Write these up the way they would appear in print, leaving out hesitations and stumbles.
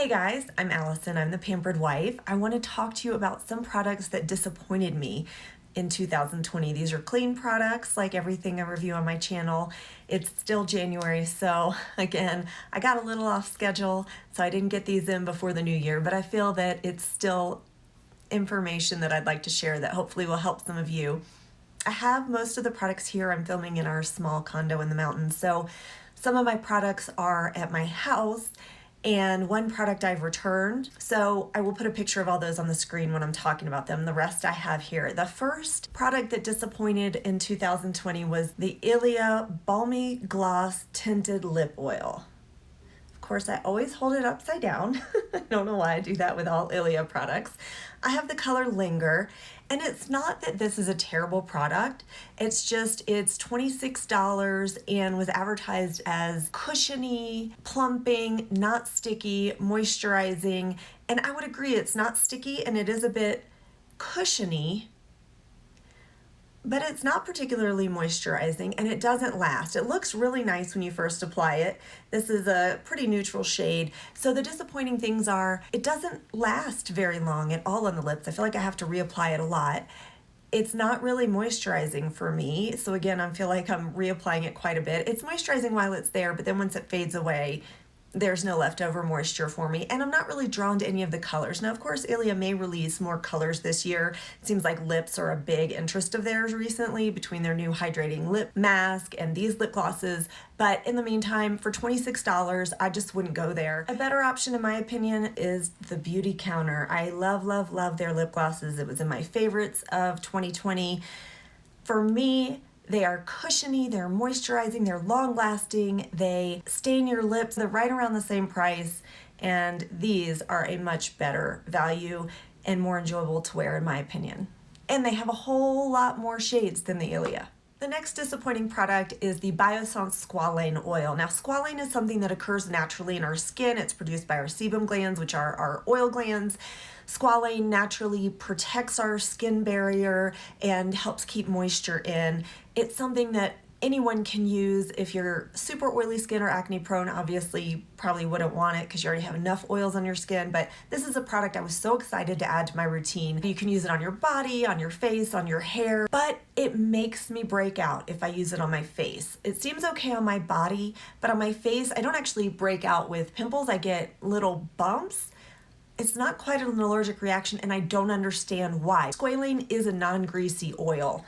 Hey guys, I'm Allison. I'm the Pampered Wife. I want to talk to you about some products that disappointed me in 2020. These are clean products like everything I review on my channel. It's still January, so again, I got a little off schedule, so I didn't get these in before the new year, but I feel that it's still information that I'd like to share that hopefully will help some of you. I have most of the products here. I'm filming in our small condo in the mountains, so some of my products are at my house and one product I've returned. So I will put a picture of all those on the screen when I'm talking about them. The rest I have here. The first product that disappointed in 2020 was the Ilia Balmy Gloss Tinted Lip Oil. Of course, I always hold it upside down. I don't know why I do that with all Ilia products. I have the color Linger, and it's not that this is a terrible product. It's just, it's $26 and was advertised as cushiony, plumping, not sticky, moisturizing. And I would agree, it's not sticky and it is a bit cushiony, but it's not particularly moisturizing and it doesn't last. It looks really nice when you first apply it. This is a pretty neutral shade. So the disappointing things are it doesn't last very long at all on the lips. I feel like I have to reapply it a lot. It's not really moisturizing for me. So again, I feel like I'm reapplying it quite a bit. It's moisturizing while it's there, but then once it fades away, there's no leftover moisture for me, and I'm not really drawn to any of the colors. Now, of course, Ilia may release more colors this year. It seems like lips are a big interest of theirs recently between their new hydrating lip mask and these lip glosses, but in the meantime, for $26, I just wouldn't go there. A better option, in my opinion, is the Beauty Counter. I love, love, love their lip glosses. It was in my favorites of 2020. For me, they are cushiony, they're moisturizing, they're long-lasting, they stain your lips. They're right around the same price, and these are a much better value and more enjoyable to wear, in my opinion. And they have a whole lot more shades than the Ilia. The next disappointing product is the Biossance Squalane Oil. Now, squalane is something that occurs naturally in our skin. It's produced by our sebum glands, which are our oil glands. Squalane naturally protects our skin barrier and helps keep moisture in. It's something that anyone can use. If you're super oily skin or acne prone, obviously you probably wouldn't want it because you already have enough oils on your skin, but this is a product I was so excited to add to my routine. You can use it on your body, on your face, on your hair, but it makes me break out if I use it on my face. It seems okay on my body, but on my face, I don't actually break out with pimples. I get little bumps. It's not quite an allergic reaction, and I don't understand why. Squalane is a non-greasy oil.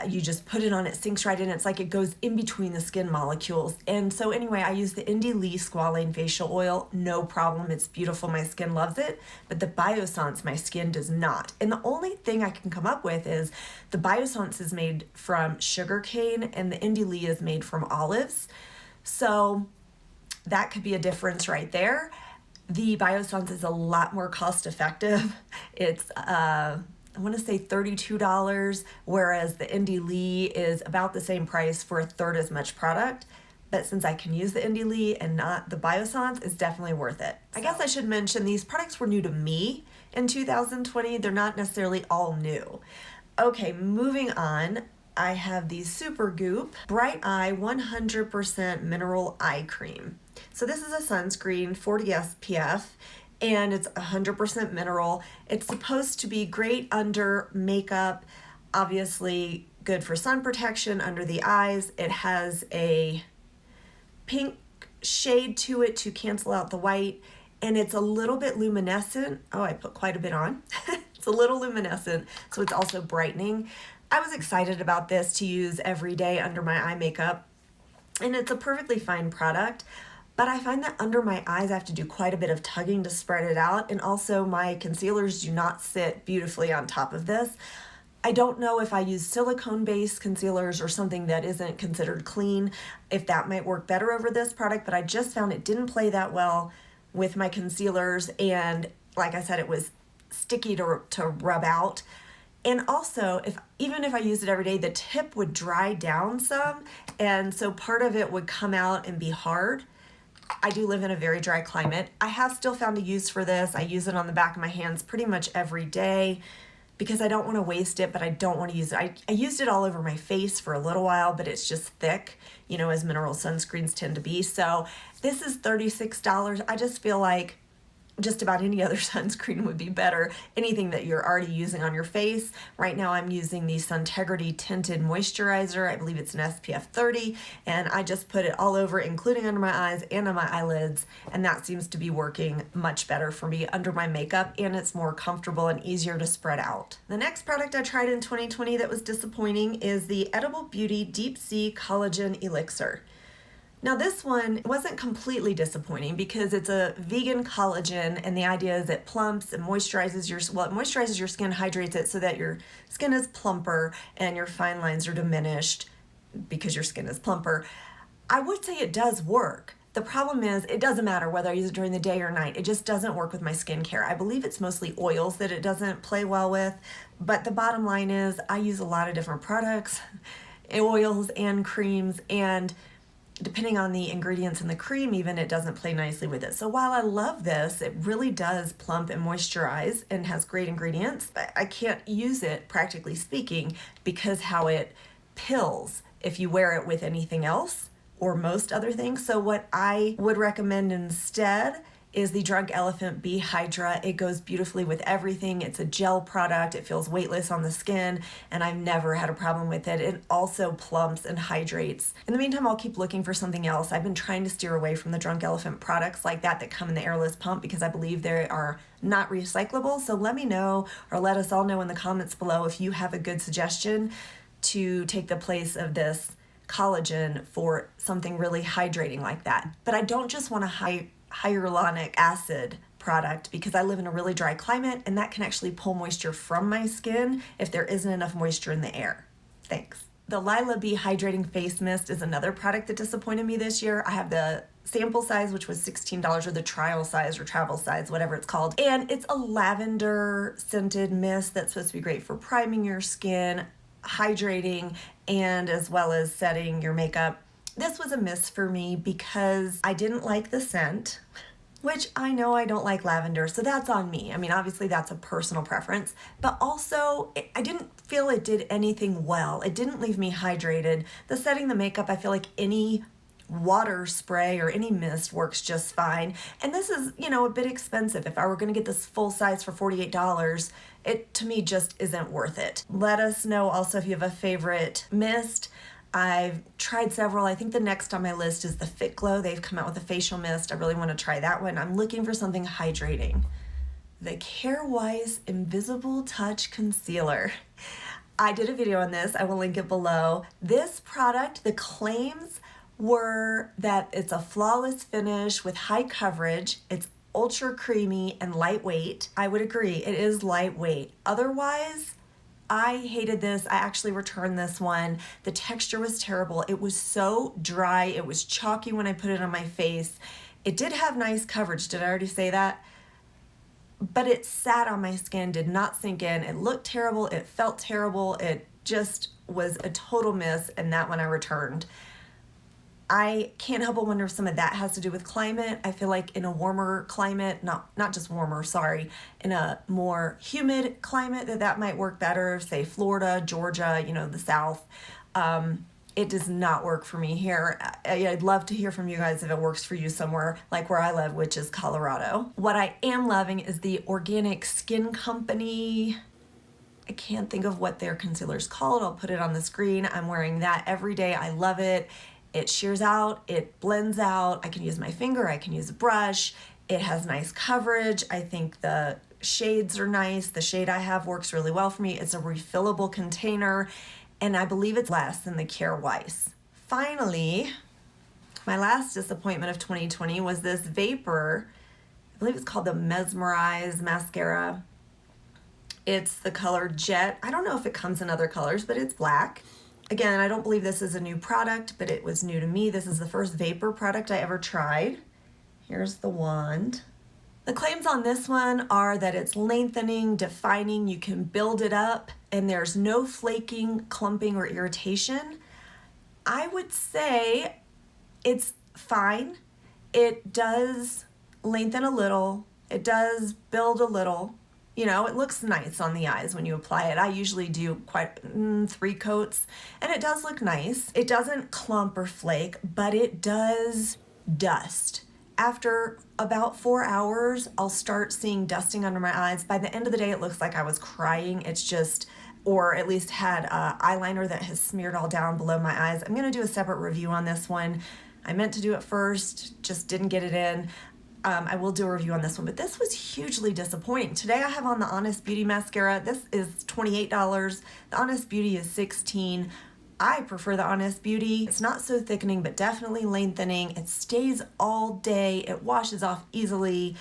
You just put it on, it sinks right in. It's like it goes in between the skin molecules. And so anyway, I use the Lilah Squalane facial oil, no problem. It's beautiful, my skin loves it. But the Biossance, my skin does not. And the only thing I can come up with is the Biossance is made from sugarcane and the Lilah is made from olives. So that could be a difference right there. The Biossance is a lot more cost effective. It's I want to say $32, whereas the Lilah is about the same price for a third as much product. But since I can use the Lilah and not the Biossance, it's definitely worth it. I guess I should mention these products were new to me in 2020. They're not necessarily all new. Okay, moving on. I have the Supergoop Bright Eye 100% Mineral Eye Cream. So this is a sunscreen, 40 SPF, and it's 100% mineral. It's supposed to be great under makeup, obviously good for sun protection under the eyes. It has a pink shade to it to cancel out the white, and it's a little bit luminescent. Oh, I put quite a bit on. It's a little luminescent, so it's also brightening. I was excited about this to use every day under my eye makeup, and it's a perfectly fine product. But I find that under my eyes, I have to do quite a bit of tugging to spread it out. And also my concealers do not sit beautifully on top of this. I don't know if I use silicone-based concealers or something that isn't considered clean, if that might work better over this product, but I just found it didn't play that well with my concealers. And like I said, it was sticky to rub out. And also, even if I used it every day, the tip would dry down some. And so part of it would come out and be hard. I do live in a very dry climate. I have still found a use for this. I use it on the back of my hands pretty much every day because I don't want to waste it, but I don't want to use it. I used it all over my face for a little while, but it's just thick, you know, as mineral sunscreens tend to be. So this is $36. I just feel like just about any other sunscreen would be better. Anything that you're already using on your face. Right now I'm using the Suntegrity Tinted Moisturizer. I believe it's an SPF 30, and I just put it all over, including under my eyes and on my eyelids, and that seems to be working much better for me under my makeup, and it's more comfortable and easier to spread out. The next product I tried in 2020 that was disappointing is the Edible Beauty Deep Sea Collagen Elixir. Now this one wasn't completely disappointing because it's a vegan collagen, and the idea is it plumps and moisturizes it moisturizes your skin, hydrates it so that your skin is plumper and your fine lines are diminished because your skin is plumper. I would say it does work. The problem is it doesn't matter whether I use it during the day or night. It just doesn't work with my skincare. I believe it's mostly oils that it doesn't play well with, but the bottom line is I use a lot of different products, oils and creams, and depending on the ingredients in the cream even, it doesn't play nicely with it. So while I love this, it really does plump and moisturize and has great ingredients, but I can't use it, practically speaking, because how it pills if you wear it with anything else or most other things. So what I would recommend instead is the Drunk Elephant Bee Hydra. It goes beautifully with everything. It's a gel product. It feels weightless on the skin, and I've never had a problem with it. It also plumps and hydrates. In the meantime, I'll keep looking for something else. I've been trying to steer away from the Drunk Elephant products like that come in the airless pump because I believe they are not recyclable. So let me know, or let us all know in the comments below if you have a good suggestion to take the place of this collagen for something really hydrating like that. But I don't just want a hyaluronic acid product because I live in a really dry climate, and that can actually pull moisture from my skin if there isn't enough moisture in the air. Thanks. The Lilah Bee Hydrating Face Mist is another product that disappointed me this year. I have the sample size, which was $16, or the trial size or travel size, whatever it's called. And it's a lavender scented mist that's supposed to be great for priming your skin, hydrating, and as well as setting your makeup. This was a miss for me because I didn't like the scent, which I know I don't like lavender, so that's on me. I mean, obviously that's a personal preference, but also I didn't feel it did anything well. It didn't leave me hydrated. The setting the makeup, I feel like any water spray or any mist works just fine. And this is, a bit expensive. If I were gonna get this full size for $48, it to me just isn't worth it. Let us know also if you have a favorite mist. I've tried several. I think the next on my list is the Fit Glow. They've come out with a facial mist. I really want to try that one. I'm looking for something hydrating. The Carewise Invisible Touch Concealer. I did a video on this. I will link it below. This product, the claims were that it's a flawless finish with high coverage. It's ultra creamy and lightweight. I would agree, it is lightweight. Otherwise, I hated this. I actually returned this one. The texture was terrible. It was so dry. It was chalky when I put it on my face. It did have nice coverage. Did I already say that? But it sat on my skin, did not sink in. It looked terrible. It felt terrible. It just was a total miss, and that one I returned. I can't help but wonder if some of that has to do with climate. I feel like in a warmer climate, not just warmer, sorry, in a more humid climate that might work better, say Florida, Georgia, the South. It does not work for me here. I'd love to hear from you guys if it works for you somewhere like where I live, which is Colorado. What I am loving is the Organic Skin Company. I can't think of what their concealer's called. I'll put it on the screen. I'm wearing that every day. I love it. It shears out, it blends out. I can use my finger, I can use a brush. It has nice coverage. I think the shades are nice. The shade I have works really well for me. It's a refillable container, and I believe it's less than the Carewise. Finally, my last disappointment of 2020 was this Vapour. I believe it's called the Mesmerize Mascara. It's the color Jet. I don't know if it comes in other colors, but it's black. Again, I don't believe this is a new product, but it was new to me. This is the first Vapour product I ever tried. Here's the wand. The claims on this one are that it's lengthening, defining, you can build it up, and there's no flaking, clumping, or irritation. I would say it's fine. It does lengthen a little. It does build a little. It looks nice on the eyes when you apply it. I usually do quite 3 coats, and it does look nice. It doesn't clump or flake, but it does dust. After about 4 hours, I'll start seeing dusting under my eyes. By the end of the day, it looks like I was crying. It's just, or at least had eyeliner that has smeared all down below my eyes. I'm gonna do a separate review on this one. I meant to do it first, just didn't get it in. I will do a review on this one, but this was hugely disappointing. Today I have on the Honest Beauty mascara. This is $28. The Honest Beauty is $16. I prefer the Honest Beauty. It's not so thickening, but definitely lengthening. It stays all day. It washes off easily.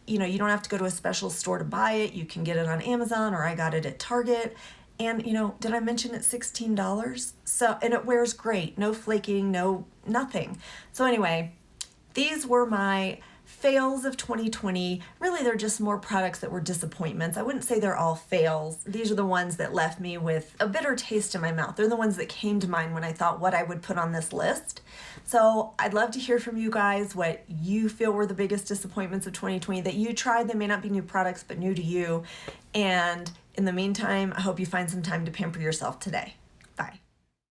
You know, you don't have to go to a special store to buy it. You can get it on Amazon, or I got it at Target. And, you know, did I mention it's $16? So, and it wears great. No flaking, no nothing. So anyway, these were my fails of 2020. Really, they're just more products that were disappointments. I wouldn't say they're all fails. These are the ones that left me with a bitter taste in my mouth. They're the ones that came to mind when I thought what I would put on this list. So I'd love to hear from you guys what you feel were the biggest disappointments of 2020 that you tried. They may not be new products, but new to you. And in the meantime, I hope you find some time to pamper yourself today. Bye.